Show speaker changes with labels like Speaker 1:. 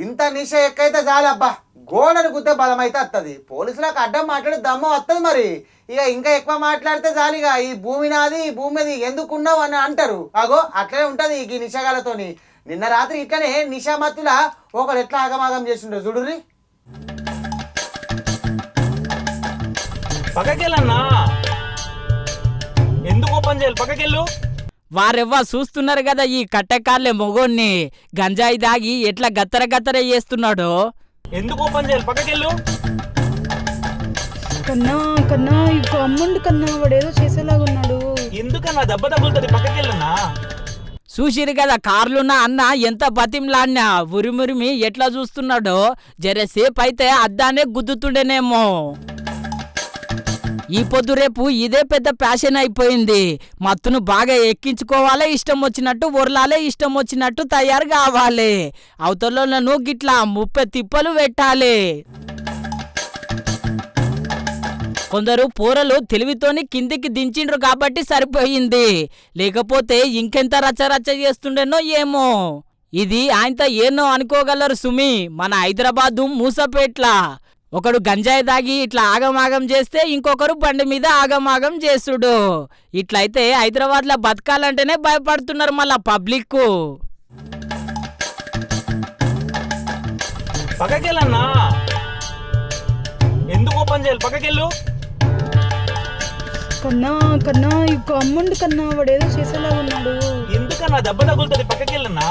Speaker 1: ఇంత నిశ ఎక్కైతే చాలబ్బా గోడను గుద్దే బలం అయితే వస్తుంది. పోలీసులకు అడ్డం మాట్లాడి దమ్మ వస్తుంది. మరి ఇక ఇంకా ఎక్కువ మాట్లాడితే చాలిగా ఈ భూమి నాది ఈ భూమి మీద ఎందుకున్నావు అని అంటారు. అగో అట్లనే ఉంటుంది ఈ నిశాగాలతోని. నిన్న రాత్రి ఇట్లనే నిశామత్తుల ఒకరు ఎట్లా ఆగమాగం చేస్తుండ్రు చూడుర్రి.
Speaker 2: పక్కకెళ్ళన్నా ఎందుకు ఓపెన్ చేయాలి? పక్కకెళ్ళు.
Speaker 3: వారెవ్వా చూస్తున్నారు కదా ఈ కట్టెకాళ్ళే మొగోన్ని గంజాయి దాగి ఎట్లా గత్తర గత్తర చేస్తున్నాడో.
Speaker 2: ఎందుకు ఓపెన్ చేయాలి? పక్కకెళ్ళు.
Speaker 4: కన్నా కన్నా ఇప్పుడు అమ్ముండు కన్నా వాడేదో చేసేలాగున్నాడు.
Speaker 2: ఎందుకన్నా దెబ్బ తగులుతుంది? పక్కకెళ్ళన్నా.
Speaker 3: చూసిరు కదా కార్లున్న అన్న ఎంత బతింలాడినా ఉరిమురిమి ఎట్లా చూస్తున్నాడో. జరసేపు అయితే అద్దానే గుద్దుతుండేనేమో. ఈ పొద్దు రేపు ఇదే పెద్ద ప్యాషన్ అయిపోయింది. మత్తును బాగా ఎక్కించుకోవాలే, ఇష్టం వచ్చినట్టు ఒరలాలే, ఇష్టం వచ్చినట్టు తయారు కావాలి. అవతలను గిట్లా 30 తిప్పలు పెట్టాలి. కొందరు పోరలు తెలివితోని కిందికి దించిండ్రు కాబట్టి సరిపోయింది. లేకపోతే ఇంకెంత రచ్చరచ్చ చేస్తుండేనో ఏమో. ఇది ఆయనతో ఏనో అనుకోగలరు సుమి. మన హైదరాబాదు మూసపేట్ల ఒకడు గంజాయి దాగి ఇట్లా ఆగమాగం చేస్తే ఇంకొకరు బండి మీద ఆగమాగం చేసుడు. ఇట్లయితే హైదరాబాద్ లో బతకాలంటేనే భయపడుతున్నారు మళ్ళా పబ్లిక్.
Speaker 2: పక్కకెళ్ళన్నా. ఎందుకు ఓపెన్ చేయాలి? పక్కకెళ్ళు.
Speaker 4: కన్నా కన్నా ఇప్పుడు అమ్ముండు కన్నా వాడేదో చేసేలాగున్నాడు.
Speaker 2: ఎందుకన్నా దెబ్బ తగులుతుంది? పక్కకెళ్ళన్నా.